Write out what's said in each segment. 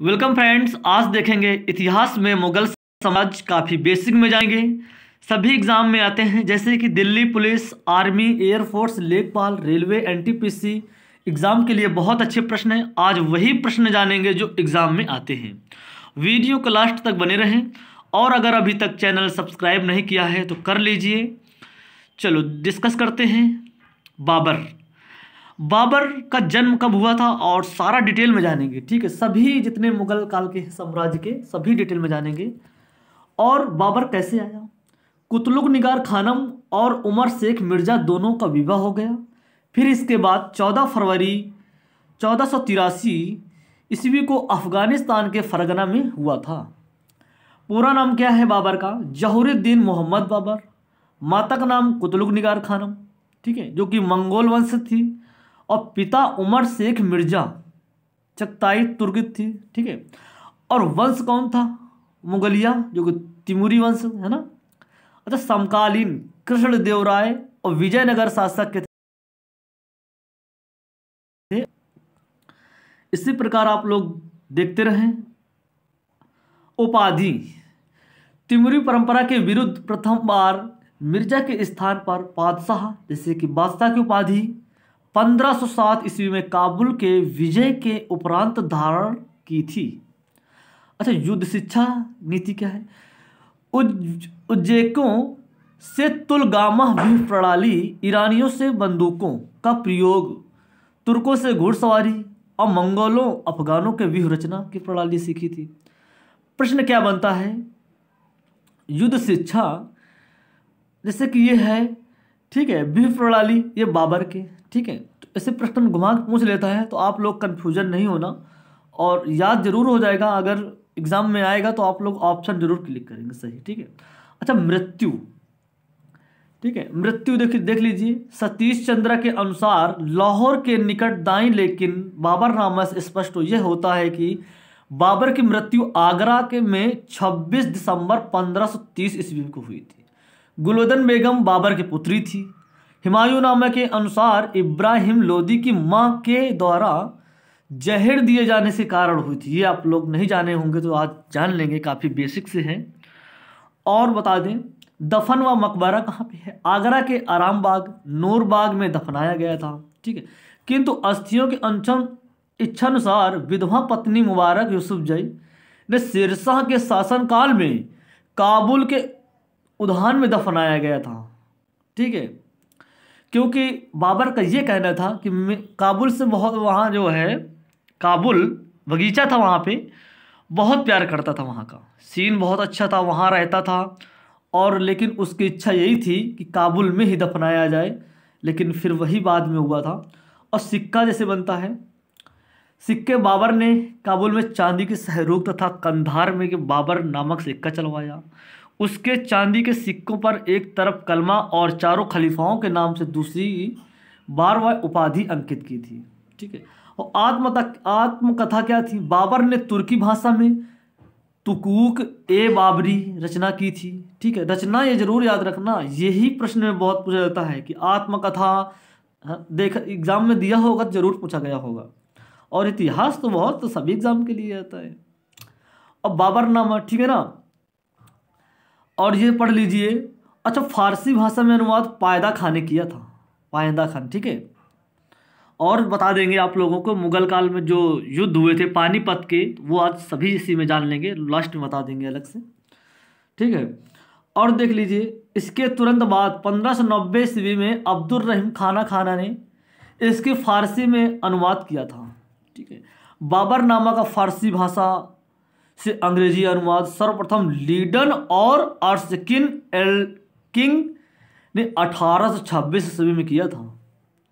Welcome friends, आज देखेंगे इतिहास में मुगल साम्राज्य। काफ़ी बेसिक में जाएंगे, सभी एग्जाम में आते हैं, जैसे कि दिल्ली पुलिस, आर्मी, एयरफोर्स, लेखपाल, रेलवे, एनटीपीसी एग्जाम के लिए बहुत अच्छे प्रश्न हैं। आज वही प्रश्न जानेंगे जो एग्जाम में आते हैं। वीडियो को लास्ट तक बने रहें और अगर अभी तक चैनल सब्सक्राइब नहीं किया है तो कर लीजिए। चलो डिस्कस करते हैं। बाबर का जन्म कब हुआ था और सारा डिटेल में जानेंगे। ठीक है, सभी जितने मुगल काल के साम्राज्य के सभी डिटेल में जानेंगे। और बाबर कैसे आया, कुतुब निगार खानम और उमर शेख मिर्जा दोनों का विवाह हो गया। फिर इसके बाद 14 फरवरी 1483 ईस्वी को अफगानिस्तान के फरगना में हुआ था। पूरा नाम क्या है बाबर का? जहुरुद्दीन मोहम्मद बाबर। माता का नाम कुतुब निगार खानम, ठीक है, जो कि मंगोल वंश थी। और पिता उमर शेख मिर्जा, चगताई तुर्की थी, ठीक है। और वंश कौन था? मुगलिया, जो कि तिमूरी वंश है ना। अच्छा, समकालीन कृष्णदेवराय और विजयनगर शासक के थे। इसी प्रकार आप लोग देखते रहें। उपाधि, तिमूरी परंपरा के विरुद्ध प्रथम बार मिर्जा के स्थान पर बादशाह, जैसे कि बादशाह की उपाधि 1507 ईस्वी में काबुल के विजय के उपरांत धारण की थी। अच्छा, युद्ध शिक्षा नीति क्या है? उज्बेकों से तुलगामा भी प्रणाली, ईरानियों से बंदूकों का प्रयोग, तुर्कों से घुड़सवारी और मंगोलों अफगानों के व्यूह रचना की प्रणाली सीखी थी। प्रश्न क्या बनता है? युद्ध शिक्षा जैसे कि ये है, ठीक है, व्यूह प्रणाली ये बाबर के, ठीक है। तो ऐसे प्रश्न घुमा के पूछ लेता है तो आप लोग कन्फ्यूजन नहीं होना और याद जरूर हो जाएगा। अगर एग्जाम में आएगा तो आप लोग ऑप्शन जरूर क्लिक करेंगे सही, ठीक है। अच्छा, मृत्यु, ठीक है, मृत्यु देख लीजिए। सतीश चंद्र के अनुसार लाहौर के निकट दाई, लेकिन बाबरनामा से स्पष्ट यह होता है कि बाबर की मृत्यु आगरा के में 26 दिसंबर 1530 ईस्वी को हुई थी। गुलबदन बेगम बाबर की पुत्री थी। हुमायूंनामा के अनुसार इब्राहिम लोदी की मां के द्वारा जहर दिए जाने से कारण हुई थी। ये आप लोग नहीं जाने होंगे तो आज जान लेंगे, काफ़ी बेसिक से है। और बता दें, दफन व मकबरा कहाँ पे है? आगरा के आराम बाग, नूर बाग में दफनाया गया था, ठीक है। किंतु अस्थियों के अंतिम इच्छानुसार विधवा पत्नी मुबारक यूसुफजई ने शेरशाह के शासनकाल में काबुल के उद्यान में दफनाया गया था, ठीक है। क्योंकि बाबर का ये कहना था कि काबुल से बहुत, वहाँ जो है काबुल बगीचा था, वहाँ पे बहुत प्यार करता था, वहाँ का सीन बहुत अच्छा था, वहाँ रहता था। और लेकिन उसकी इच्छा यही थी कि काबुल में ही दफनाया जाए, लेकिन फिर वही बाद में हुआ था। और सिक्का जैसे बनता है, सिक्के बाबर ने काबुल में चांदी के सहरूख तथा कंधार में के बाबर नामक सिक्का चलवाया। उसके चांदी के सिक्कों पर एक तरफ कलमा और चारों खलीफाओं के नाम से दूसरी बार वह उपाधि अंकित की थी, ठीक है। और आत्मकथा क्या थी? बाबर ने तुर्की भाषा में तुकूक ए बाबरी रचना की थी, ठीक है। रचना ये जरूर याद रखना, यही प्रश्न में बहुत पूछा जाता है कि आत्मकथा, देख एग्जाम में दिया होगा, जरूर पूछा गया होगा। और इतिहास तो बहुत, तो सभी एग्जाम के लिए आता है। अब बाबरनामा, ठीक है ना, और ये पढ़ लीजिए। अच्छा, फारसी भाषा में अनुवाद पायदा खान ने किया था, पायदा खान, ठीक है। और बता देंगे आप लोगों को मुगल काल में जो युद्ध हुए थे पानीपत के, वो आज सभी इसी में जान लेंगे, लास्ट में बता देंगे अलग से, ठीक है। और देख लीजिए, इसके तुरंत बाद 1590 ईस्वी में अब्दुल रहीम खाना ने इसकी फारसी में अनुवाद किया था, ठीक है। बाबरनामा का फारसी भाषा से अंग्रेजी अनुवाद सर्वप्रथम लीडन और अर्शकिन एल्किंग ने 1826 ईस्वी में किया था।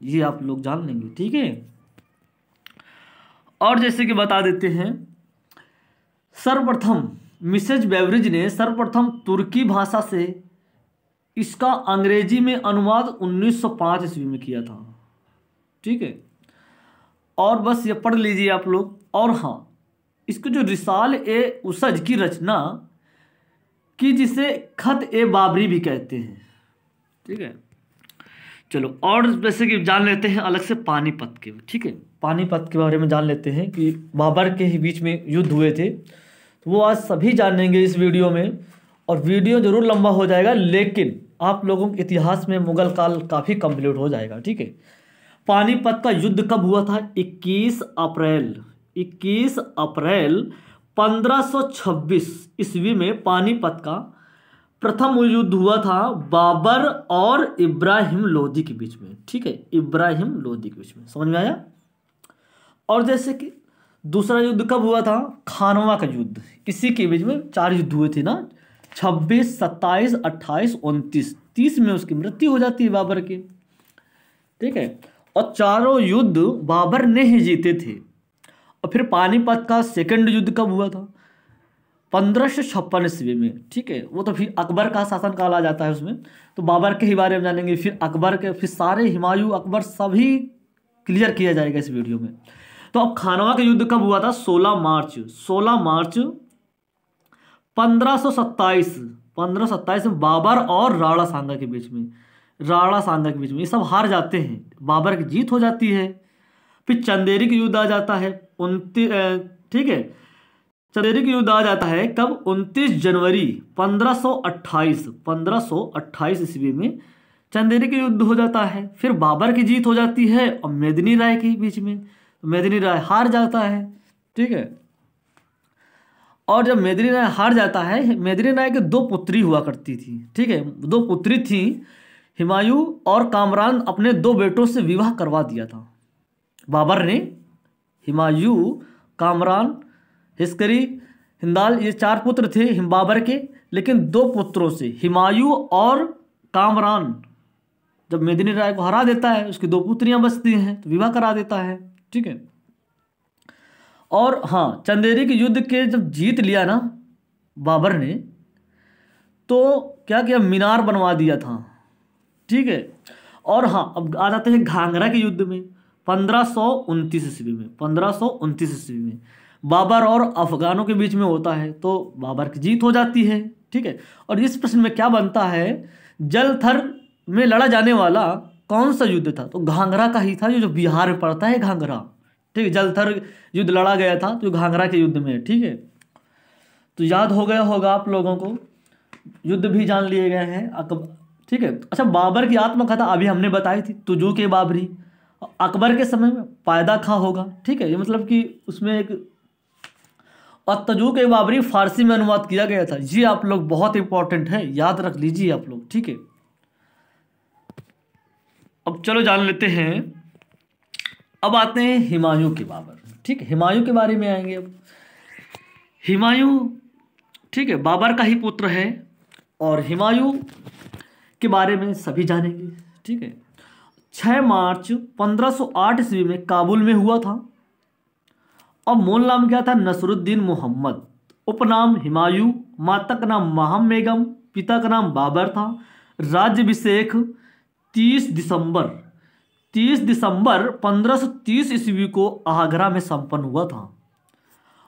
ये आप लोग जान लेंगे, ठीक है। और जैसे कि बता देते हैं, सर्वप्रथम मिसेज बेवरिज ने सर्वप्रथम तुर्की भाषा से इसका अंग्रेजी में अनुवाद 1905 ईस्वी में किया था, ठीक है। और बस ये पढ़ लीजिए आप लोग। और हाँ, इसको जो रिसाल ए उसज की रचना की, जिसे खत ए बाबरी भी कहते हैं, ठीक है। चलो और जैसे कि जान लेते हैं अलग से पानीपत के, ठीक है, पानीपत के बारे में जान लेते हैं कि बाबर के ही बीच में युद्ध हुए थे। तो वो आज सभी जानेंगे इस वीडियो में, और वीडियो जरूर लंबा हो जाएगा, लेकिन आप लोगों के इतिहास में मुगल काल काफ़ी कंप्लीट हो जाएगा, ठीक है। पानीपत का युद्ध कब हुआ था? 21 अप्रैल 1526 ईस्वी में पानीपत का प्रथम युद्ध हुआ था बाबर और इब्राहिम लोदी के बीच में, ठीक है, इब्राहिम लोदी के बीच में, समझ में आया। और जैसे कि दूसरा युद्ध कब हुआ था? खानवा का युद्ध, इसी के बीच में 4 युद्ध हुए थे ना, 26, 27, 28, 29, 30 में उसकी मृत्यु हो जाती है बाबर की, ठीक है। और चारों युद्ध बाबर ने ही जीते थे। और फिर पानीपत का सेकंड युद्ध कब हुआ था? 1556 ईस्वी में, ठीक है। वो तो फिर अकबर का शासनकाल आ जाता है उसमें, तो बाबर के ही बारे में जानेंगे, फिर अकबर के, फिर सारे हुमायूं, अकबर सभी क्लियर किया जाएगा इस वीडियो में। तो अब खानवा का युद्ध कब हुआ था? 16 मार्च 1527 में बाबर और राणा सांगा के बीच में, ये सब हार जाते हैं, बाबर की जीत हो जाती है। फिर चंदेरी का युद्ध आ जाता है 29, ठीक है, चंदेरी का युद्ध आ जाता है कब? 29 जनवरी 1528 ईस्वी में चंदेरी का युद्ध हो जाता है। फिर बाबर की जीत हो जाती है और मेदिनी राय के बीच में, मेदिनी राय हार जाता है, ठीक है। और जब मेदिनी राय हार जाता है, मेदिनी राय के 2 पुत्री हुआ करती थी, ठीक है, 2 पुत्री थी। हुमायूं और कामरान अपने 2 बेटों से विवाह करवा दिया था बाबर ने। हुमायूं, कामरान, हिस्करी, हिंदाल, ये 4 पुत्र थे बाबर के, लेकिन 2 पुत्रों से, हुमायूं और कामरान, जब मेदिनी राय को हरा देता है, उसकी 2 पुत्रियां बचती हैं, तो विवाह करा देता है, ठीक है। और हाँ, चंदेरी के युद्ध के जब जीत लिया ना बाबर ने, तो क्या किया? मीनार बनवा दिया था, ठीक है। और हाँ, अब आ जाते हैं घाघरा के युद्ध में 1529 ईस्वी में बाबर और अफगानों के बीच में होता है, तो बाबर की जीत हो जाती है, ठीक है। और इस प्रश्न में क्या बनता है? जलथर में लड़ा जाने वाला कौन सा युद्ध था? तो घाघरा का ही था, जो बिहार में पड़ता है घाघरा, ठीक है। जलथर युद्ध लड़ा गया था जो घाघरा के युद्ध में, ठीक है। तो याद हो गया होगा आप लोगों को, युद्ध भी जान लिए गए हैं, ठीक है। अच्छा, बाबर की आत्मकथा अभी हमने बताई थी, तुजू के बाबरी, अकबर के समय में पैदा खा होगा, ठीक है। ये मतलब कि उसमें एक, और तजू के बाबरी फारसी में अनुवाद किया गया था। ये आप लोग बहुत इंपॉर्टेंट है, याद रख लीजिए आप लोग, ठीक है। अब चलो जान लेते हैं, अब आते हैं हुमायूं के बाबर, ठीक है, हुमायूं के बारे में आएंगे। अब हुमायूं, ठीक है, बाबर का ही पुत्र है, और हुमायूं के बारे में सभी जानेंगे, ठीक है। 6 मार्च 1508 ईस्वी में काबुल में हुआ था, और मूल नाम क्या था? नसरुद्दीन मोहम्मद, उपनाम हुमायूं, माता का नाम महम बेगम, पिता का नाम बाबर था। राज्याभिषेक 30 दिसंबर 1530 ईस्वी को आगरा में संपन्न हुआ था।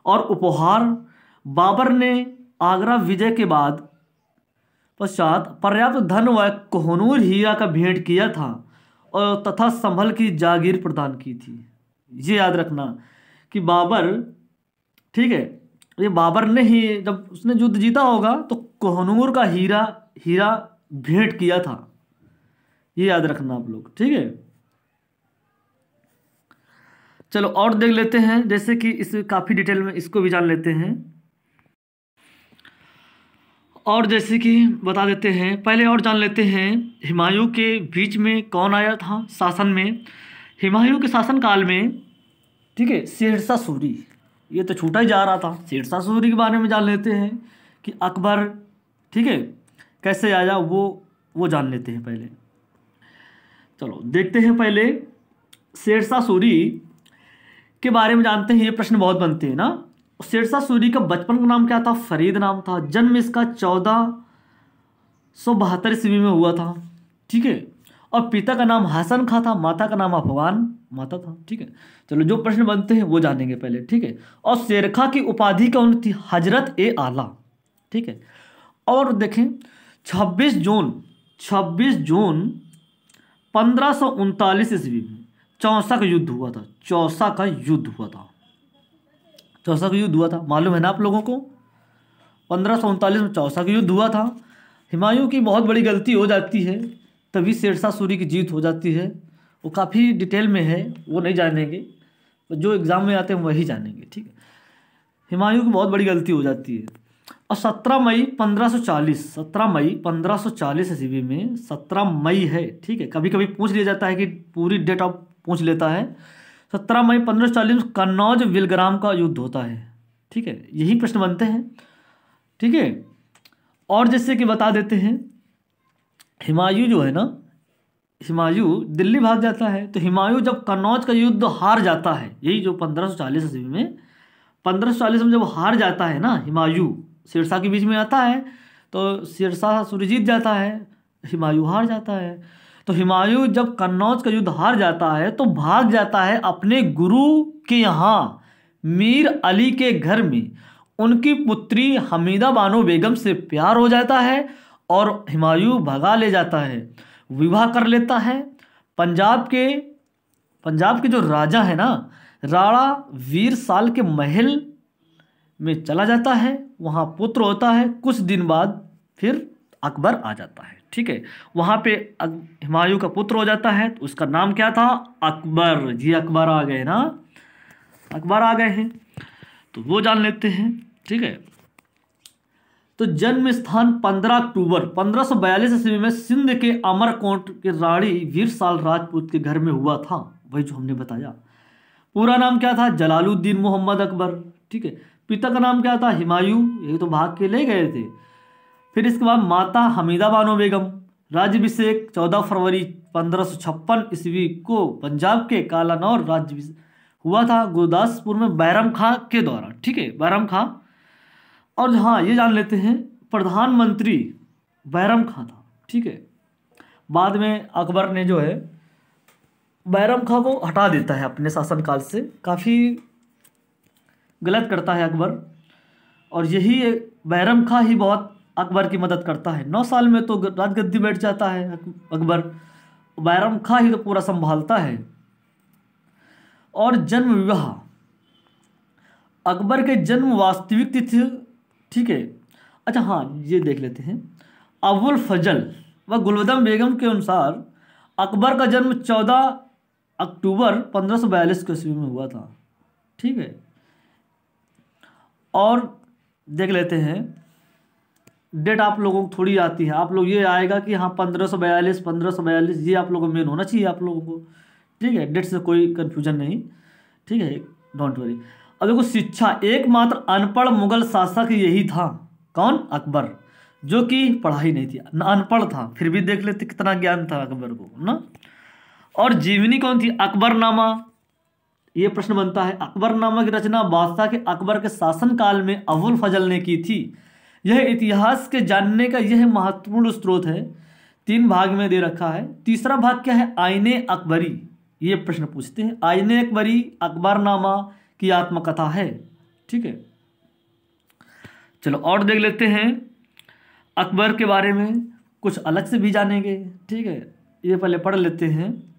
और उपहार, बाबर ने आगरा विजय के बाद पश्चात पर्याप्त धन व कोहनूर हीरा का भेंट किया था, और तथा संभल की जागीर प्रदान की थी। ये याद रखना कि बाबर, ठीक है, ये बाबर ने ही, जब उसने युद्ध जीता होगा तो कोहनूर का हीरा भेंट किया था, ये याद रखना आप लोग, ठीक है। चलो और देख लेते हैं, जैसे कि इस काफ़ी डिटेल में इसको भी जान लेते हैं। और जैसे कि बता देते हैं, पहले और जान लेते हैं हुमायूं के बीच में कौन आया था शासन में। हुमायूं के शासनकाल में, ठीक है, शेरशाह सूरी, ये तो छूटा ही जा रहा था, शेरशाह सूरी के बारे में जान लेते हैं कि अकबर, ठीक है, कैसे आया, वो जान लेते हैं पहले। चलो देखते हैं पहले शेरशाह सूरी के बारे में जानते हैं, ये प्रश्न बहुत बनते हैं ना। शेरशाह सूरी का बचपन का नाम क्या था? फरीद नाम था। जन्म इसका 1472 ईस्वी में हुआ था, ठीक है। और पिता का नाम हसन खां था, माता का नाम अफगान माता था, ठीक है। चलो जो प्रश्न बनते हैं वो जानेंगे पहले, ठीक है। और शेरखा की उपाधि कौन थी? हजरत ए आला, ठीक है। और देखें 26 जून 1539 ईस्वी में चौसा का युद्ध हुआ था। चौसा का युद्ध हुआ था। चौसा का युद्ध हुआ था, मालूम है ना आप लोगों को। 1539 में चौसा का युद्ध हुआ था। हुमायूं की बहुत बड़ी गलती हो जाती है, तभी शेरशाह सूरी की जीत हो जाती है। वो काफ़ी डिटेल में है, वो नहीं जानेंगे, जो एग्ज़ाम में आते हैं वही जानेंगे, ठीक है। हुमायूं की बहुत बड़ी गलती हो जाती है। और 17 मई 1540 ईस्वी में 17 मई है, ठीक है। कभी कभी पूछ लिया जाता है कि पूरी डेट ऑफ पूछ लेता है। 17 मई 1540 में कन्नौज विलग्राम का युद्ध होता है, ठीक है। यही प्रश्न बनते हैं, ठीक है। और जैसे कि बता देते हैं, हुमायूं जो है ना, हुमायूं दिल्ली भाग जाता है। तो हुमायूं जब कन्नौज का युद्ध हार जाता है, यही जो 1540 ईस्वी में, 1540 में जब हार जाता है ना हुमायूं, शेरशाह के बीच में आता है, तो शेरशाह सूरी जीत जाता है, हुमायूं हार जाता है। तो हुमायूं जब कन्नौज का युद्ध हार जाता है तो भाग जाता है अपने गुरु के यहाँ मीर अली के घर में। उनकी पुत्री हमीदा बानो बेगम से प्यार हो जाता है और हुमायूं भगा ले जाता है, विवाह कर लेता है। पंजाब के जो राजा है ना, राणा वीर साल के महल में चला जाता है, वहाँ पुत्र होता है। कुछ दिन बाद फिर अकबर आ जाता है, ठीक है। वहाँ पे हुमायूं का पुत्र हो जाता है, तो उसका नाम क्या था? अकबर। जी अकबर आ गए ना, अकबर आ गए हैं, तो वो जान लेते हैं, ठीक है। तो जन्म स्थान 15 अक्टूबर 1542 ईस्वी में सिंध के अमरकोट के रानी वीरसाल राजपूत के घर में हुआ था, वही जो हमने बताया। पूरा नाम क्या था? जलालुद्दीन मोहम्मद अकबर, ठीक है। पिता का नाम क्या था? हुमायूं, ये तो भाग के ले गए थे। फिर इसके बाद माता हमीदा बानो बेगम। राज्याभिषेक 14 फरवरी 1556 ईस्वी को पंजाब के कालानौर राज्याभिषेक हुआ था, गुरदासपुर में बैरम खां के द्वारा, ठीक है, बैरम खां। और हाँ, ये जान लेते हैं, प्रधानमंत्री बैरम खां था, ठीक है। बाद में अकबर ने जो है बैरम खां को हटा देता है अपने शासनकाल से, काफ़ी गलत करता है अकबर। और यही बैरम खां ही बहुत अकबर की मदद करता है। 9 साल में तो राजगद्दी बैठ जाता है अकबर, बैरम खां ही तो पूरा संभालता है। और जन्म विवाह, अकबर के जन्म वास्तविक तिथि, ठीक है। अच्छा हाँ, ये देख लेते हैं, अबुल फजल व गुलबदम बेगम के अनुसार अकबर का जन्म 14 अक्टूबर 1542 के ईस्वी में हुआ था, ठीक है। और देख लेते हैं, डेट आप लोगों को थोड़ी आती है, आप लोग ये आएगा कि हाँ 1542, ये आप लोगों को मेन होना चाहिए आप लोगों को, ठीक है। डेट से कोई कन्फ्यूजन नहीं, ठीक है, डोंट वरी। अब देखो, शिक्षा, एकमात्र अनपढ़ मुगल शासक यही था। कौन? अकबर, जो कि पढ़ाई नहीं थी, अनपढ़ था, फिर भी देख लेते कितना ज्ञान था अकबर को ना। और जीवनी कौन थी? अकबरनामा। ये प्रश्न बनता है, अकबरनामा की रचना बादशाह के अकबर के शासनकाल में अबुल फजल ने की थी। यह इतिहास के जानने का यह महत्वपूर्ण स्रोत है। 3 भाग में दे रखा है। तीसरा भाग क्या है? आईने अकबरी। ये प्रश्न पूछते हैं, आईने अकबरी अकबरनामा की आत्मकथा है, ठीक है। चलो और देख लेते हैं, अकबर के बारे में कुछ अलग से भी जानेंगे, ठीक है। ये पहले पढ़ लेते हैं।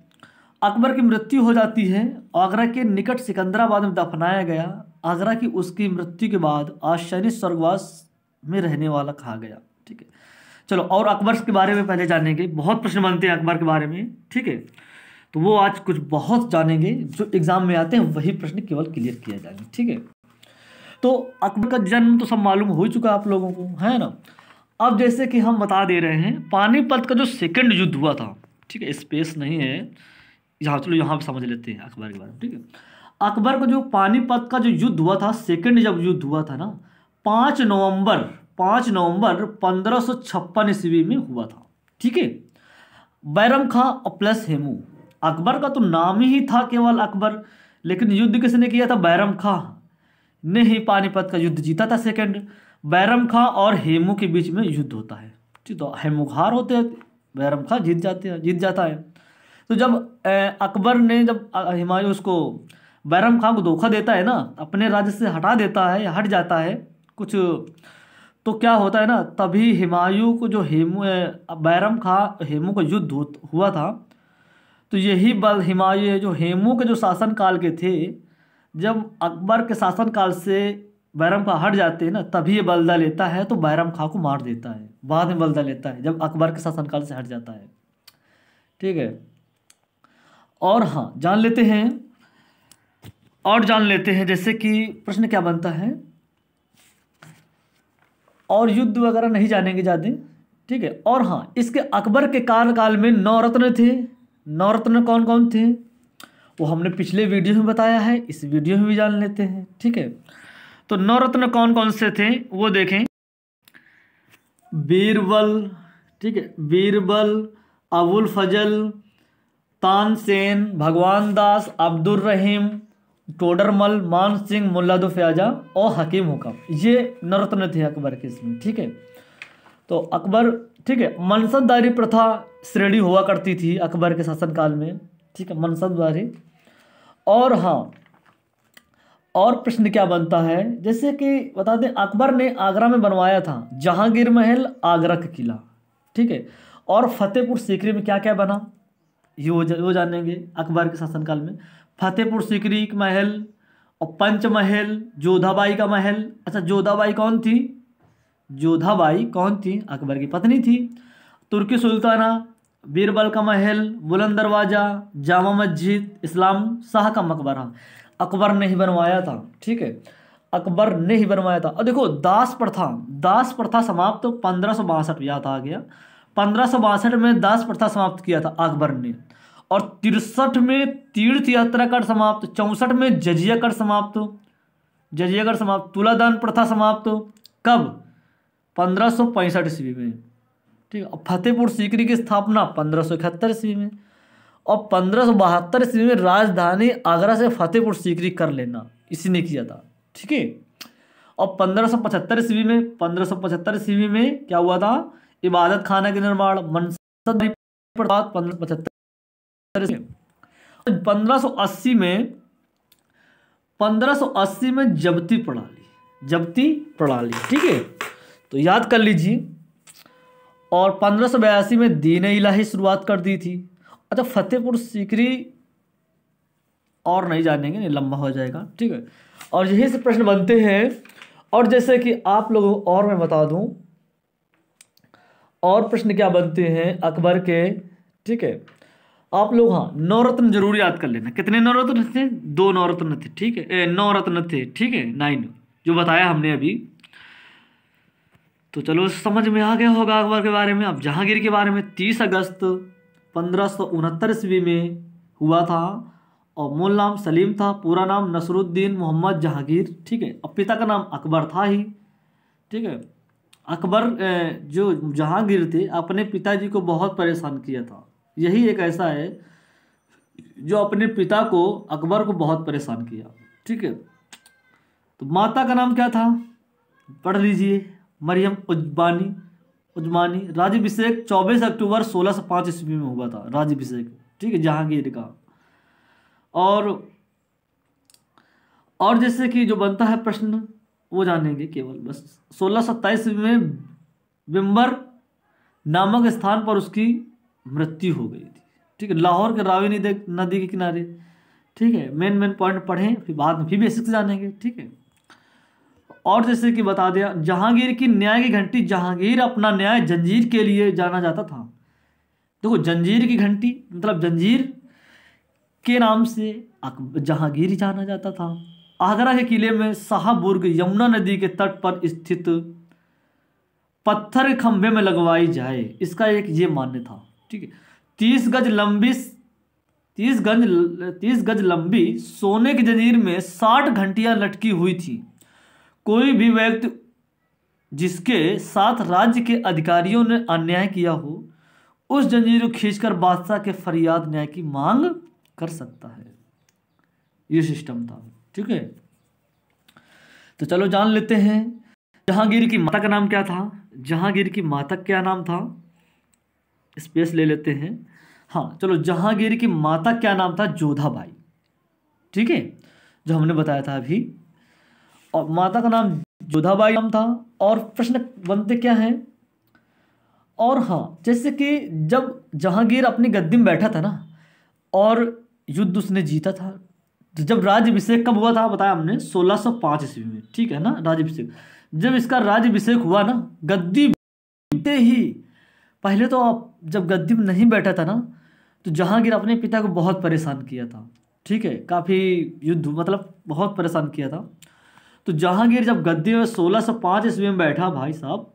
अकबर की मृत्यु हो जाती है, आगरा के निकट सिकंदराबाद में दफनाया गया। आगरा की उसकी मृत्यु के बाद आशानी स्वर्गवास में रहने वाला कहा गया, ठीक है। चलो और अकबर के बारे में पहले जानेंगे, बहुत प्रश्न बनते हैं अकबर के बारे में, ठीक है। तो वो आज कुछ बहुत जानेंगे, जो एग्जाम में आते हैं वही प्रश्न केवल क्लियर किया जाएंगे, ठीक है। तो अकबर का जन्म तो सब मालूम हो चुका है आप लोगों को, है ना। अब जैसे कि हम बता दे रहे हैं, पानीपत का जो सेकंड युद्ध हुआ था, ठीक है, स्पेस नहीं है यहाँ, चलो यहाँ पे समझ लेते हैं अकबर के बारे में, ठीक है। अकबर का जो पानीपत का जो युद्ध हुआ था, सेकंड जब युद्ध हुआ था ना, 5 नवंबर 1556 ईस्वी में हुआ था, ठीक है। बैरम खां और प्लस हेमू, अकबर का तो नाम ही था केवल अकबर, लेकिन युद्ध किसने किया था? बैरम खां ने ही पानीपत का युद्ध जीता था सेकंड। बैरम खां और हेमू के बीच में युद्ध होता है, ठीक। तो हेमू हार होते हैं, बैरम खां जीत जाता है। तो जब अकबर ने, जब हुमायूं उसको बैरम खां को धोखा देता है ना, अपने राज्य से हटा देता है या हट जाता है कुछ, तो क्या होता है ना, तभी हुमायूं को जो बैरम खां हेमू का युद्ध हुआ था, तो यही बल हुमायूं जो हेमू के जो शासनकाल के थे, जब अकबर के शासनकाल से बैरम खां हट जाते हैं ना, तभी ये बलदा लेता है, तो बैरम खां को मार देता है। बाद में बलदा लेता है जब अकबर के शासनकाल से हट जाता है। ठीक है। और हाँ, जान लेते हैं जैसे कि प्रश्न क्या बनता है, और युद्ध वगैरह नहीं जानेंगे ज़्यादा। ठीक है। और हाँ, इसके अकबर के कार्यकाल में 9 रत्न थे। 9 रत्न कौन कौन थे वो हमने पिछले वीडियो में बताया है, इस वीडियो में भी जान लेते हैं। ठीक है। तो 9 रत्न कौन कौन से थे वो देखें। बीरबल, ठीक है, बीरबल, अबुल फजल, तानसेन, भगवान दास, अब्दुल रहीम, टोडरमल, मान सिंह, मुल्ला दो फ़याजा और हकीम हुकम, ये 9 रत्न थे अकबर के इसमें। ठीक है। तो अकबर, ठीक है, मनसबदारी प्रथा श्रेणी हुआ करती थी अकबर के शासनकाल में। ठीक है, मनसबदारी। और हाँ, और प्रश्न क्या बनता है, जैसे कि बता दें, अकबर ने आगरा में बनवाया था जहांगीर महल, आगरा का किला। ठीक है। और फतेहपुर सीकरी में क्या क्या बना, ये वो जानेंगे अकबर के शासनकाल में। फतेहपुर सीकरी महल और पंचमहल, जोधाबाई का महल। अच्छा, जोधाबाई कौन थी? जोधाबाई कौन थी? अकबर की पत्नी थी। तुर्की सुल्ताना, बीरबल का महल, बुलंद दरवाज़ा, जामा मस्जिद, इस्लाम शाह का मकबरा अकबर ने ही बनवाया था। ठीक है, अकबर ने ही बनवाया था। और देखो, दास प्रथा समाप्त 1562, याद आ गया, 1562 में दास प्रथा समाप्त किया था अकबर ने। और 63 में तीर्थ यात्रा कर समाप्त, 64 में जजिया कर समाप्त, तुलादान प्रथा समाप्त कब? 1565 ईस्वी में। ठीक है। और फतेहपुर सीकरी की स्थापना 1571 ईस्वी में। और 1572 ईस्वी में राजधानी आगरा से फतेहपुर सीकरी कर लेना इसी ने किया था। ठीक है। और 1575 ईस्वी में क्या हुआ था? इबादत खाना के निर्माण, मनसब 1575। 1580 में जब्ती प्रणाली। ठीक है, तो याद कर लीजिए। और 1582 में दीन इलाही शुरुआत कर दी थी। अच्छा, फतेहपुर सीकरी और नहीं जानेंगे, नहीं लंबा हो जाएगा। ठीक है। और यही से प्रश्न बनते हैं। और जैसे कि आप लोगों और मैं बता दूं, और प्रश्न क्या बनते हैं अकबर के। ठीक है, आप लोग हाँ 9 रत्न जरूर याद कर लेना। कितने 9 रत्न थे? 2 9 रत्न थे। ठीक है, 9 रत्न थे। ठीक है, 9 जो बताया हमने अभी। तो चलो समझ में आ गया होगा अकबर के बारे में। अब जहांगीर के बारे में, 30 अगस्त 1569 ईस्वी में हुआ था। और मूल नाम सलीम था, पूरा नाम नसरुद्दीन मोहम्मद जहांगीर। ठीक है। अब पिता का नाम अकबर था ही। ठीक है। अकबर जो जहांगीर थे, अपने पिताजी को बहुत परेशान किया था। यही एक ऐसा है जो अपने पिता को, अकबर को बहुत परेशान किया। ठीक है। तो माता का नाम क्या था? पढ़ लीजिए, मरियम उजमानी। राज्याभिषेक 24 अक्टूबर 1605 ईस्वी में हुआ था राज्याभिषेक। ठीक है, जहांगीर का। और जैसे कि जो बनता है प्रश्न वो जानेंगे केवल बस। 1627 में बिम्बर नामक स्थान पर उसकी मृत्यु हो गई थी। ठीक है, लाहौर के रावी नदी के किनारे। ठीक है, मेन पॉइंट पढ़ें, फिर बाद में फिर बेसिक्स जानेंगे। ठीक है। और जैसे कि बता दिया, जहांगीर की न्याय की घंटी, जहांगीर अपना न्याय जंजीर के लिए जाना जाता था। देखो, जंजीर की घंटी मतलब जंजीर के नाम से जहांगीर जाना जाता था। आगरा के किले में शाहबुर्ग यमुना नदी के तट पर स्थित पत्थर के खंभे में लगवाई जाए, इसका एक ये मान्य था। ठीक है। 30 गज लंबी सोने की जंजीर में 60 घंटियां लटकी हुई थी। कोई भी व्यक्ति जिसके साथ राज्य के अधिकारियों ने अन्याय किया हो, उस जंजीर को खींचकर बादशाह के फरियाद न्याय की मांग कर सकता है। ये सिस्टम था। ठीक है। तो चलो जान लेते हैं जहांगीर की माता का नाम क्या था। जहांगीर की माता क्या नाम था, स्पेस ले लेते हैं। हाँ चलो, जहांगीर की माता क्या नाम था? जोधाबाई। ठीक है, जो हमने बताया था अभी। और माता का नाम जोधाबाई नाम था। और प्रश्न बनते क्या हैं? और हाँ, जैसे कि जब जहांगीर अपनी गद्दी में बैठा था ना, और युद्ध उसने जीता था। तो जब राज्यभिषेक कब हुआ था बताया हमने 1605 ईस्वी में, ठीक है ना। राज्यभिषेक जब इसका राज्यभिषेक हुआ ना, गद्दी बैठते ही, पहले तो आप जब गद्दी में नहीं बैठा था ना, तो जहांगीर अपने पिता को बहुत परेशान किया था, ठीक है, काफ़ी युद्ध मतलब बहुत परेशान किया था। तो जहांगीर जब गद्दी में 1605 ईस्वी में बैठा भाई साहब,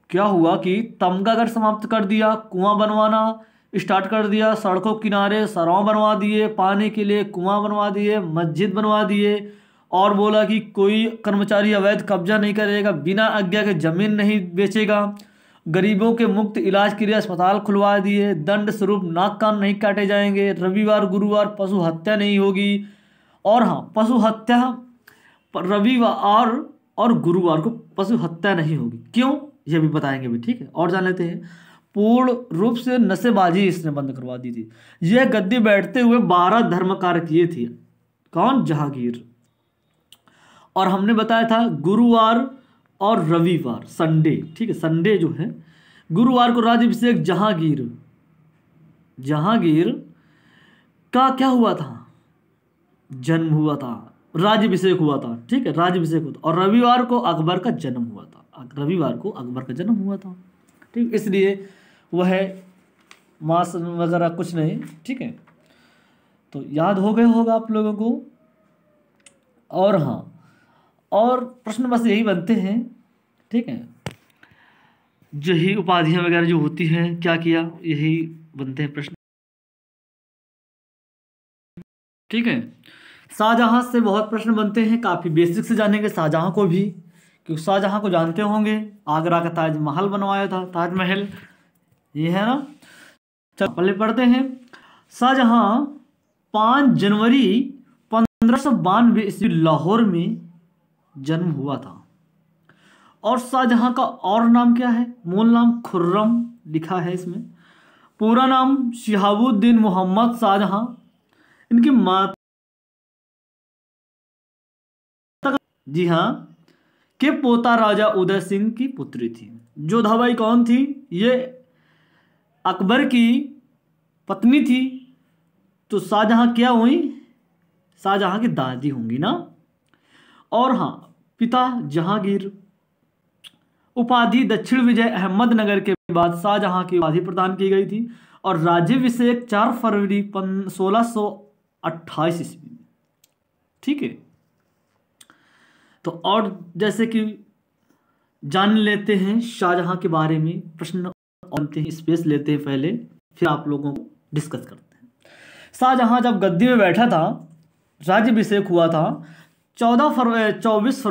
क्या हुआ कि तमगागढ़ समाप्त कर दिया, कुआं बनवाना स्टार्ट कर दिया, सड़कों किनारे सराव बनवा दिए, पानी के लिए कुआं बनवा दिए, मस्जिद बनवा दिए, और बोला कि कोई कर्मचारी अवैध कब्जा नहीं करेगा, बिना आज्ञा के जमीन नहीं बेचेगा, गरीबों के मुफ्त इलाज के लिए अस्पताल खुलवा दिए, दंड स्वरूप नाक कान नहीं काटे जाएंगे, रविवार गुरुवार पशु हत्या नहीं होगी। और हाँ, पशु हत्या रविवार और गुरुवार को पशु हत्या नहीं होगी। क्यों, ये भी बताएंगे भी, ठीक है। और जान लेते हैं, पूर्ण रूप से नशेबाजी इसने बंद करवा दी थी। यह गद्दी बैठते हुए 12 धर्म कार्य किए थे। कौन, जहांगीर। और हमने बताया था गुरुवार और रविवार, संडे, ठीक है, संडे जो है, गुरुवार को राज्यभिषेक जहांगीर का क्या हुआ था, जन्म हुआ था, राज्यभिषेक हुआ था, ठीक है, राज्यभिषेक हुआ था। और रविवार को अकबर का जन्म हुआ था, रविवार को अकबर का जन्म हुआ था, ठीक, इसलिए वह मास वगैरह कुछ नहीं, ठीक है। तो याद हो गए होगा आप लोगों को। और हाँ, और प्रश्न बस यही बनते हैं, ठीक है, यही उपाधियां वगैरह जो होती हैं, क्या किया, यही बनते हैं प्रश्न, ठीक है। शाहजहां से बहुत प्रश्न बनते हैं, काफ़ी बेसिक से जानेंगे शाहजहां को भी, क्योंकि शाहजहां को जानते होंगे, आगरा का ताजमहल बनवाया था, ताजमहल ये है ना। चलो पहले पढ़ते हैं। शाहजहां 5 जनवरी 1592 ईस्वी लाहौर में जन्म हुआ था। और शाहजहां का और नाम क्या है, मूल नाम खुर्रम लिखा है इसमें, पूरा नाम शिहाबुद्दीन मोहम्मद शाहजहां। इनकी माता, जी हाँ, के पोता राजा उदय सिंह की पुत्री थी। जोधाबाई कौन थी, ये अकबर की पत्नी थी। तो शाहजहां क्या हुई, शाहजहां की दादी होंगी ना। और हाँ, पिता जहांगीर। उपाधि दक्षिण विजय अहमदनगर के बाद शाहजहां की उपाधि प्रदान की गई थी। और राज्यभिषेक 4 फरवरी 1628 ईस्वी में, ठीक है। तो और जैसे कि जान लेते हैं शाहजहां के बारे में, प्रश्न बनते हैं, स्पेस लेते हैं पहले, फिर आप लोगों को डिस्कस करते हैं। शाहजहां जब गद्दी में बैठा था, राज्यभिषेक हुआ था 24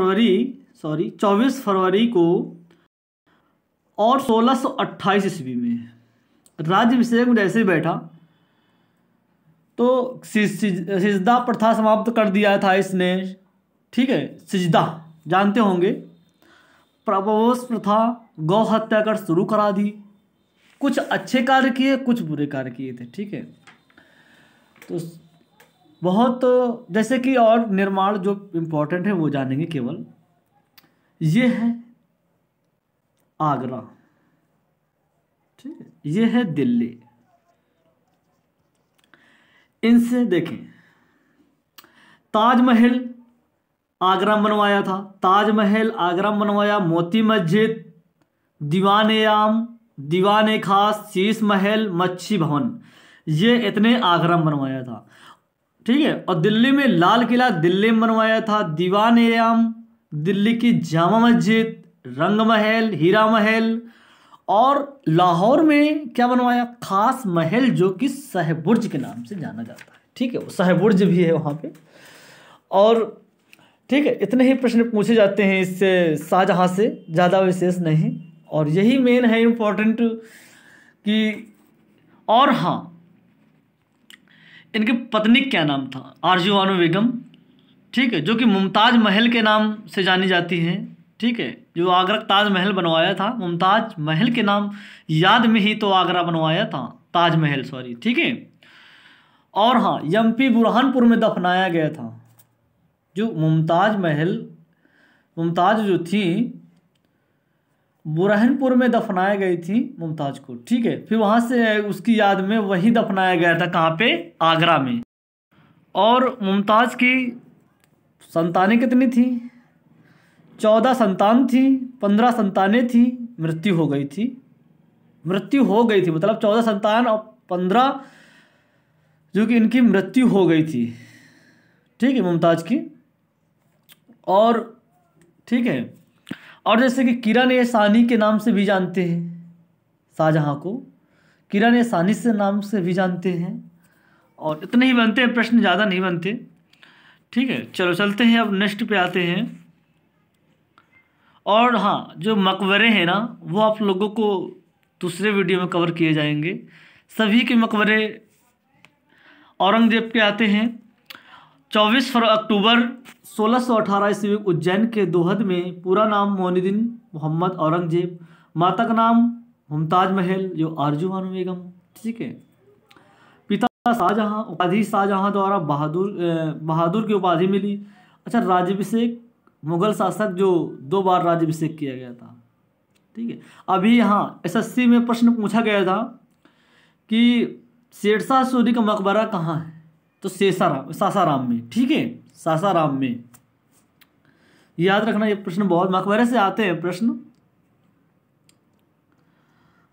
फरवरी को और 1628 ईस्वी में। राज्यभिषेक में जैसे ही बैठा तो सिजदा प्रथा समाप्त कर दिया था इसने, ठीक है, सिजदा जानते होंगे, प्रपोज प्रथा, गौ हत्या कर शुरू करा दी। कुछ अच्छे कार्य किए, कुछ बुरे कार्य किए थे, ठीक है। तो बहुत, जैसे कि और निर्माण जो इम्पोर्टेंट है वो जानेंगे केवल। ये है आगरा, ठीक है, ये है दिल्ली। इनसे देखें, ताजमहल आगरा में बनवाया था, ताजमहल आगरा में बनवाया, मोती मस्जिद, दीवाने आम, दीवाने खास, शीश महल, मच्छी भवन, ये इतने आगरा में बनवाया था, ठीक है। और दिल्ली में लाल किला दिल्ली में बनवाया था, दीवाने आम दिल्ली की जामा मस्जिद, रंग महल, हीरा महल। और लाहौर में क्या बनवाया, खास महल, जो कि सहबुर्ज के नाम से जाना जाता है, ठीक है, वो सहबुर्ज भी है वहाँ पे। और ठीक है, इतने ही प्रश्न पूछे जाते हैं इससे, शाहजहां से, ज़्यादा विशेष नहीं। और यही मेन है इम्पोर्टेंट कि, और हाँ, इनकी पत्नी क्या नाम था, आरजू बानो बेगम, ठीक है, जो कि मुमताज महल के नाम से जानी जाती हैं, ठीक है। जो आगरा ताजमहल बनवाया था, मुमताज महल के नाम याद में ही तो आगरा बनवाया था, ताजमहल, सॉरी, ठीक है। और हाँ, एमपी बुरहानपुर में दफनाया गया था। जो मुमताज जो थी बुरहानपुर में दफनाई गई थी मुमताज को, ठीक है। फिर वहाँ से उसकी याद में वही दफनाया गया था, कहाँ पे, आगरा में। और मुमताज़ की संतानें कितनी थी? 14 संतान थी, 15 संतानें थी, मृत्यु हो गई थी। मृत्यु हो गई थी मतलब 14 संतान और 15 जो कि इनकी मृत्यु हो गई थी, ठीक है, मुमताज़ की। और ठीक है, और जैसे कि किरण-ए-सानी के नाम से भी जानते हैं शाहजहाँ को, किरण-ए-सानी से नाम से भी जानते हैं। और इतने ही बनते हैं प्रश्न, ज़्यादा नहीं बनते, ठीक है। चलो चलते हैं, अब नेक्स्ट पे आते हैं। और हाँ, जो मकबरे हैं ना, वो आप लोगों को दूसरे वीडियो में कवर किए जाएंगे। सभी के मकबरे औरंगजेब के आते हैं। 24 अक्टूबर 1618 ईस्वी उज्जैन के दोहद में, पूरा नाम मोइनुद्दीन मोहम्मद औरंगजेब, माता का नाम मुमताज महल जो आरजू बानो बेगम, ठीक है। पिता शाहजहाँ, उपाधि शाहजहाँ द्वारा बहादुर की उपाधि मिली। अच्छा, राज्याभिषेक, मुगल शासक जो 2 बार राज्याभिषेक किया गया था, ठीक है। अभी यहाँ एसएससी में प्रश्न पूछा गया था कि शेरशाह सूरी का मकबरा कहाँ है, तो सासाराम में, ठीक है, सासाराम में। याद रखना, ये प्रश्न बहुत मकबरे से आते हैं प्रश्न।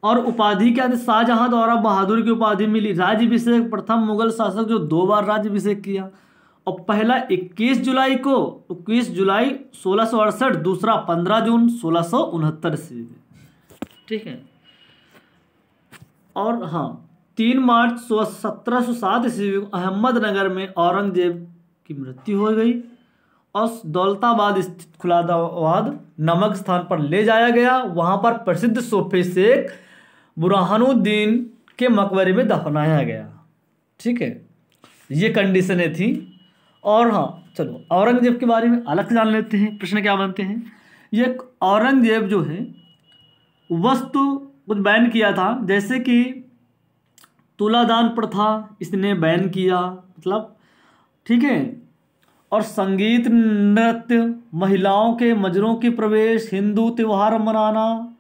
और उपाधि क्या थी? शाहजहां द्वारा बहादुर की उपाधि मिली। राज्याभिषेक, प्रथम मुगल शासक जो 2 बार राज्याभिषेक किया। और पहला 21 जुलाई 1668, दूसरा 15 जून 1669 ईस्वी में, ठीक है। और हाँ, 3 मार्च 1707 ईस्वी को अहमदनगर में औरंगजेब की मृत्यु हो गई और दौलताबाद स्थित खुलादाबाद नामक स्थान पर ले जाया गया। वहाँ पर प्रसिद्ध सूफी शेख बुरहानुद्दीन के मकबरे में दफनाया गया, ठीक है। ये कंडीशनें थी। और हाँ, चलो औरंगजेब के बारे में अलग जान लेते हैं। प्रश्न क्या बनते हैं? ये औरंगजेब जो है वस्तु कुछ बैन किया था, जैसे कि तुलादान प्रथा इसने बैन किया, मतलब, ठीक है। और संगीत, नृत्य, महिलाओं के मजरों की प्रवेश, हिंदू त्यौहार मनाना,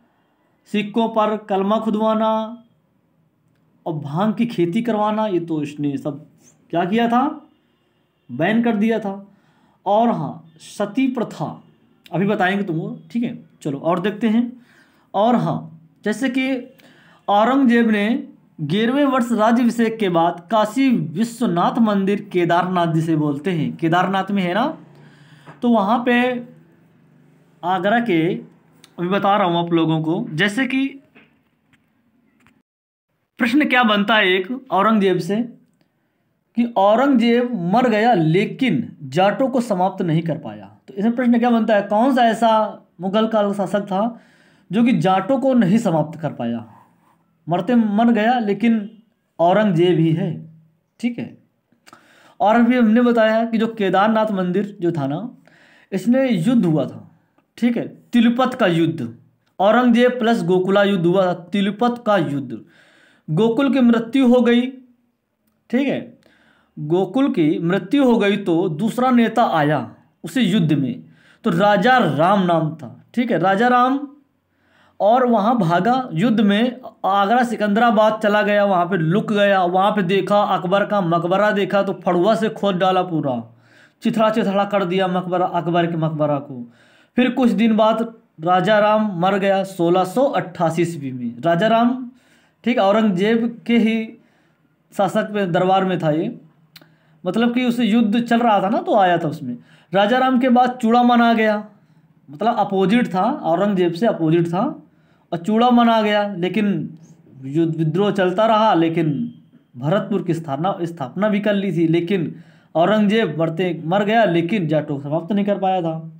सिक्कों पर कलमा खुदवाना और भांग की खेती करवाना, ये तो इसने सब क्या किया था? बैन कर दिया था। और हाँ, सती प्रथा अभी बताएंगे तुमको, ठीक है। चलो और देखते हैं। और हाँ, जैसे कि औरंगजेब ने 11वें वर्ष राज्याभिषेक के बाद काशी विश्वनाथ मंदिर, केदारनाथ जिसे बोलते हैं, केदारनाथ में है ना, तो वहाँ पे आगरा के, अभी बता रहा हूँ आप लोगों को। जैसे कि प्रश्न क्या बनता है एक औरंगजेब से कि औरंगजेब मर गया लेकिन जाटों को समाप्त नहीं कर पाया। तो इसमें प्रश्न क्या बनता है, कौन सा ऐसा मुगल का शासक था जो कि जाटों को नहीं समाप्त कर पाया? मर गया लेकिन औरंगजेब ही है, ठीक है। और अभी हमने बताया कि जो केदारनाथ मंदिर जो था ना, इसमें युद्ध हुआ था, ठीक है, तिलपत का युद्ध। औरंगजेब प्लस गोकुला युद्ध हुआ था, तिलपत का युद्ध। गोकुल की मृत्यु हो गई, ठीक है। गोकुल की मृत्यु हो गई तो दूसरा नेता आया उसी युद्ध में, तो राजा राम नाम था, ठीक है, राजा राम। और वहाँ भागा युद्ध में, आगरा सिकंदराबाद चला गया, वहाँ पे लुक गया। वहाँ पे देखा अकबर का मकबरा, देखा तो फड़ुआ से खोद डाला, पूरा चिथड़ा चिथड़ा कर दिया मकबरा, अकबर के मकबरा को। फिर कुछ दिन बाद राजा राम मर गया 1688 ईस्वी में। राजा राम, ठीक, औरंगजेब के ही शासक में दरबार में था ये, मतलब कि उसे युद्ध चल रहा था ना, तो आया था उसमें। राजा राम के बाद चूड़ामन आ गया, मतलब अपोजिट था, औरंगजेब से अपोजिट था, और चूड़ामन आ गया। लेकिन युद्ध विद्रोह चलता रहा, लेकिन भरतपुर की स्थापना भी कर ली थी, लेकिन औरंगजेब मर गया लेकिन जाटों को समाप्त नहीं कर पाया था।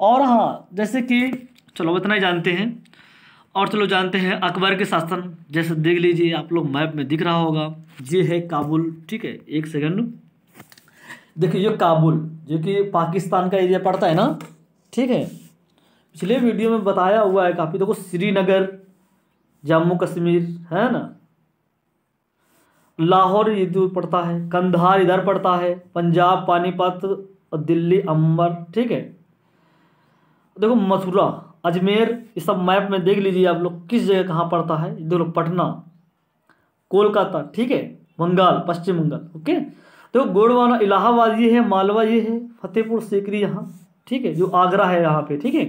और हाँ, जैसे कि चलो इतना ही जानते हैं। और चलो जानते हैं अकबर के शासन। जैसे देख लीजिए, आप लोग मैप में दिख रहा होगा, ये है काबुल, ठीक है। एक सेकंड, देखिए ये काबुल जो कि पाकिस्तान का एरिया पड़ता है ना, ठीक है। पिछले वीडियो में बताया हुआ है काफ़ी। देखो श्रीनगर, जम्मू कश्मीर है ना, लाहौर इधर पड़ता है, कंधार इधर पड़ता है, पंजाब पानीपत और दिल्ली अंबर, ठीक है। देखो मथुरा अजमेर, ये सब मैप में देख लीजिए आप लोग किस जगह कहाँ पड़ता है। देख लो पटना, कोलकाता, ठीक है, बंगाल, पश्चिम बंगाल, ओके। तो गोंडवाना इलाहाबाद ये है, मालवा ये है, फतेहपुर सीकरी यहाँ, ठीक है, जो आगरा है यहाँ पे, ठीक है।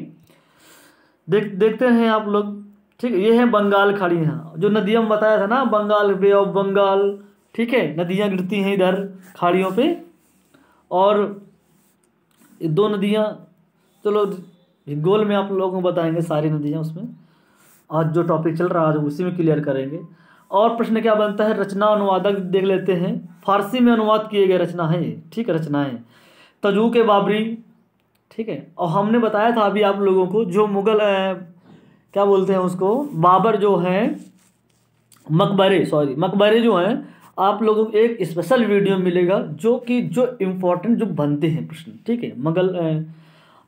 देखते हैं आप लोग, ठीक है। ये है बंगाल खाड़ी, यहाँ जो नदियाँ में बताया था ना, बंगाल, बे ऑफ बंगाल, ठीक है, नदियाँ गिरती हैं इधर खाड़ियों पे। और ये दो नदियाँ, चलो गोल में आप लोगों को बताएंगे सारी नदियाँ उसमें। आज जो टॉपिक चल रहा है आज उसी में क्लियर करेंगे। और प्रश्न क्या बनता है, रचना अनुवादक देख लेते हैं। फारसी में अनुवाद किए गए रचना है ये, ठीक है, रचनाएँ तजूक बाबरी, ठीक है। और हमने बताया था अभी आप लोगों को, जो मुगल क्या बोलते हैं उसको, बाबर जो हैं, मकबरे जो हैं, आप लोगों को एक स्पेशल वीडियो मिलेगा जो कि जो इम्पोर्टेंट जो बनते हैं प्रश्न, ठीक है।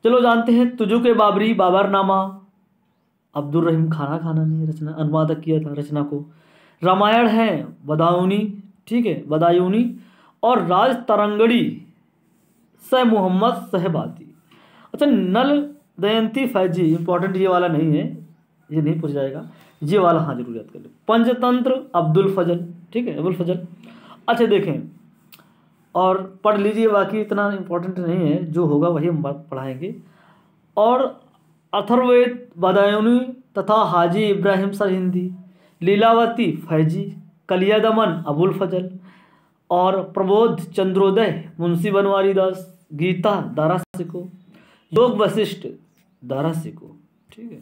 चलो जानते हैं तुजुक बाबरी, बाबरनामा, अब्दुल रहीम खाना ने रचना अनुवादक किया था रचना को। रामायण है बदायूनी, ठीक है, बदायूनी। और राज तरंगड़ी मोहम्मद सहबाती। अच्छा, नल दयंती फैजी, इंपॉर्टेंट ये वाला नहीं है, ये नहीं पूछ जाएगा, ये वाला हाँ जरूर याद कर लो। पंचतंत्र अब्दुल फजल, ठीक है, अब्दुल फजल। अच्छा देखें और पढ़ लीजिए, बाकी इतना इम्पोर्टेंट नहीं है, जो होगा वही हम पढ़ाएंगे। और अथर्ववेद बदायूनी तथा हाजी इब्राहिम सरहिंदी, लीलावती फैजी, कलियादमन अबुल फजल, और प्रबोध चंद्रोदय मुंशी बनवारी दास, गीता दारा सिको, योग वशिष्ठ दारा सिको, ठीक है।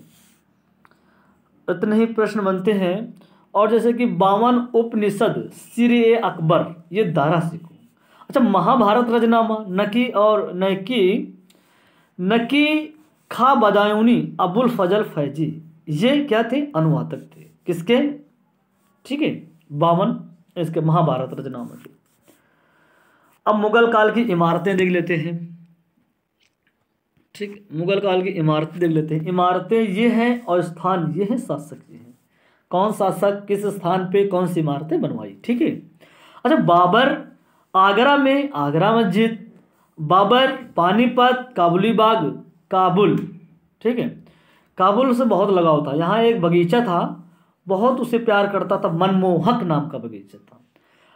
इतने ही प्रश्न बनते हैं। और जैसे कि 52 उपनिषद सिर अकबर, ये दारा सिको। अच्छा, महाभारत रचनामा नकी खा बदायूनी अबुल फजल फैजी, ये क्या थे, अनुवादक थे किसके, ठीक है, 52 इसके महाभारत रचनामा के। अब मुगल काल की इमारतें देख लेते हैं, ठीक, मुगल काल की इमारतें देख लेते हैं। इमारतें ये हैं और स्थान ये हैं, शासक ये हैं, कौन शासक किस स्थान पे कौन सी इमारतें बनवाई, ठीक है। अच्छा, बाबर आगरा में आगरा मस्जिद, बाबर पानीपत, काबुली बाग, काबुल, ठीक है, काबुल से बहुत लगाव था। यहाँ एक बगीचा था, बहुत उसे प्यार करता था, मनमोहक नाम का बगीचा था।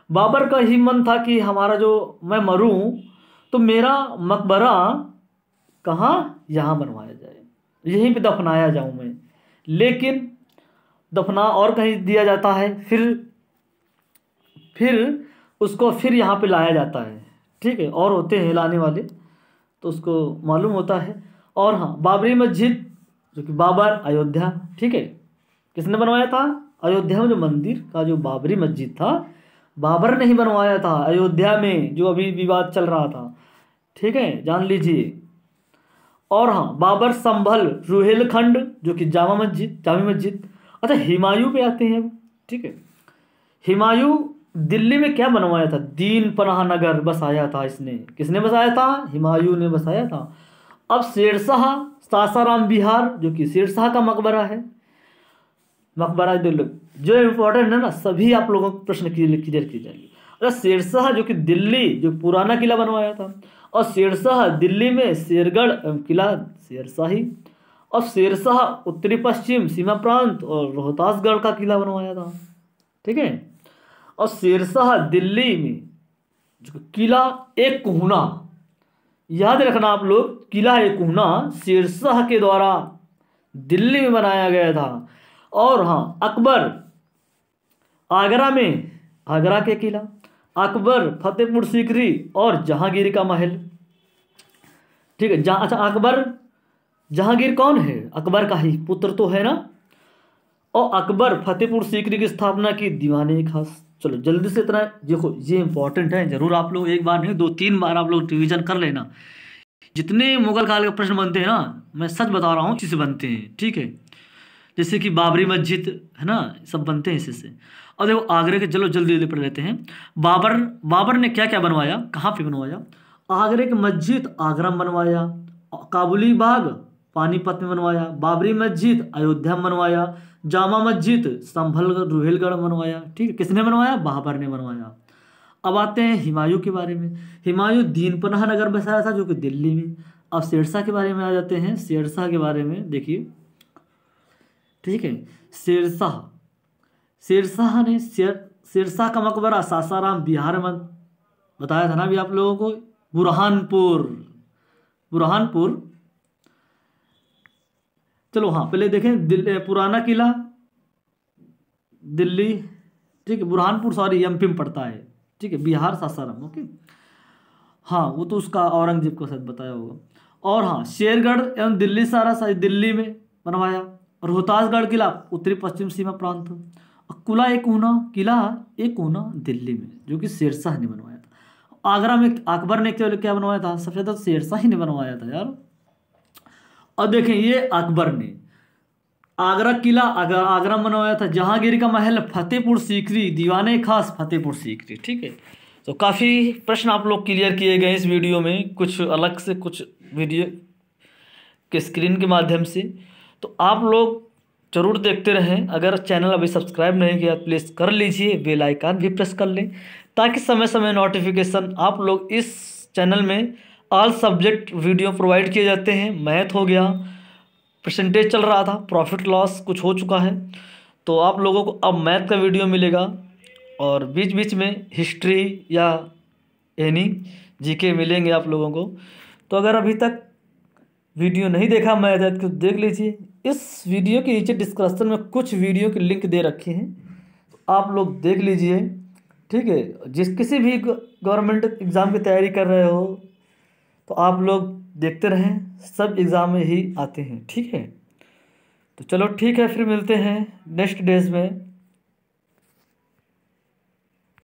बाबर का ही मन था कि हमारा जो मैं मरूं तो मेरा मकबरा कहाँ, यहाँ बनवाया जाए, यहीं पे दफनाया जाऊं मैं। लेकिन दफना और कहीं दिया जाता है, फिर उसको फिर यहाँ पे लाया जाता है, ठीक है, और होते हैं लाने वाले, तो उसको मालूम होता है। और हाँ, बाबरी मस्जिद जो कि बाबर अयोध्या, ठीक है, किसने बनवाया था, अयोध्या में जो मंदिर का जो बाबरी मस्जिद था, बाबर ने ही बनवाया था, अयोध्या में जो अभी विवाद चल रहा था, ठीक है, जान लीजिए। और हाँ, बाबर संभल रुहेलखंड जो कि जामा मस्जिद। अच्छा, हुमायूं पे आते हैं, ठीक है। हुमायूं दिल्ली में क्या बनवाया था, दीन पनाह नगर बसाया था इसने, किसने बसाया था, हुमायूं ने बसाया था। अब शेरशाह सासाराम बिहार जो कि शेरशाह का मकबरा है, मकबरा दिल्ली, जो इम्पोर्टेंट है ना, सभी आप लोगों को प्रश्न क्लियर की जाएंगे। अच्छा, शेरशाह जो कि दिल्ली जो पुराना किला बनवाया था, और शेरशाह दिल्ली में शेरगढ़ किला शेरशाही, और शेरशाह उत्तरी पश्चिम सीमा प्रांत और रोहतासगढ़ का किला बनवाया था, ठीक है। और शेरशाह दिल्ली में जो किला एक कोहना, याद रखना आप लोग, किला एक कोहना शेरशाह के द्वारा दिल्ली में बनाया गया था। और हाँ, अकबर आगरा में आगरा के किला, अकबर फतेहपुर सीकरी और जहांगीर का महल, ठीक है। अच्छा, अकबर जहांगीर कौन है, अकबर का ही पुत्र तो है ना। और अकबर फतेहपुर सीकरी की स्थापना की, दीवाने खास। चलो जल्दी से इतना देखो, ये इंपॉर्टेंट है, जरूर आप लोग एक बार नहीं 2-3 बार आप लोग रिवीजन कर लेना। जितने मुगल काल के प्रश्न बनते हैं ना, मैं सच बता रहा हूँ, इसी से बनते हैं, ठीक है। जैसे कि बाबरी मस्जिद है ना, सब बनते हैं इसी से। और देखो आगरे के, चलो जल्दी जल्दी पढ़ लेते हैं। बाबर ने क्या क्या बनवाया, कहाँ पे बनवाया, आगरे की मस्जिद आगरा में बनवाया, काबुली बाग पानीपत में बनवाया, बाबरी मस्जिद अयोध्या में बनवाया, जामा मस्जिद संभलगढ़ रुहेलगढ़ में बनवाया, ठीक है, किसने बनवाया, बाबर ने बनवाया। अब आते हैं हुमायूं के बारे में। हुमायूं दीन पनाह नगर बसाया था जो कि दिल्ली में। अब शेरशाह के बारे में आ जाते हैं। शेरशाह के बारे में देखिए, ठीक है। शेरशाह, शेरशाह ने शेरशाह का मकबरा सासाराम बिहार में बताया था ना अभी आप लोगों को। बुरहानपुर, बुरहानपुर। चलो हाँ, पहले देखें पुराना किला दिल्ली, ठीक है। बुरहानपुर सॉरी एमपी में पड़ता है, ठीक है, बिहार सासाराम, ओके। हाँ वो तो उसका औरंगजेब को शायद बताया होगा। और हाँ, शेरगढ़ एवं दिल्ली सारा शायद दिल्ली में बनवाया। रोहतासगढ़ किला उत्तरी पश्चिम सीमा प्रांत। और किला एक ऊना दिल्ली में, जो कि शेरशाह ने बनवाया था। आगरा में अकबर ने क्या बनवाया था? सबसे ज़्यादा शेरशाह ही ने बनवाया था यार। और देखें ये अकबर ने आगरा किला आगरा में बनवाया था। जहांगीर का महल फतेहपुर सीकरी, दीवाने खास फतेहपुर सीकरी, ठीक है। तो काफ़ी प्रश्न आप लोग क्लियर किए गए इस वीडियो में, कुछ अलग से कुछ वीडियो के स्क्रीन के माध्यम से। तो आप लोग जरूर देखते रहें। अगर चैनल अभी सब्सक्राइब नहीं किया प्लीज़ कर लीजिए, बेल आइकन भी प्रेस कर लें, ताकि समय समय नोटिफिकेशन आप लोग इस चैनल में ऑल सब्जेक्ट वीडियो प्रोवाइड किए जाते हैं। मैथ हो गया, परसेंटेज चल रहा था, प्रॉफिट लॉस कुछ हो चुका है, तो आप लोगों को अब मैथ का वीडियो मिलेगा। और बीच बीच में हिस्ट्री या एनी जीके मिलेंगे आप लोगों को। तो अगर अभी तक वीडियो नहीं देखा मैथ तो देख लीजिए। इस वीडियो के नीचे डिस्क्रिप्शन में कुछ वीडियो के लिंक दे रखे हैं, तो आप लोग देख लीजिए, ठीक है। किसी भी गवर्नमेंट एग्ज़ाम की तैयारी कर रहे हो तो आप लोग देखते रहें, सब एग्ज़ाम में ही आते हैं, ठीक है। तो चलो ठीक है, फिर मिलते हैं नेक्स्ट डेज में।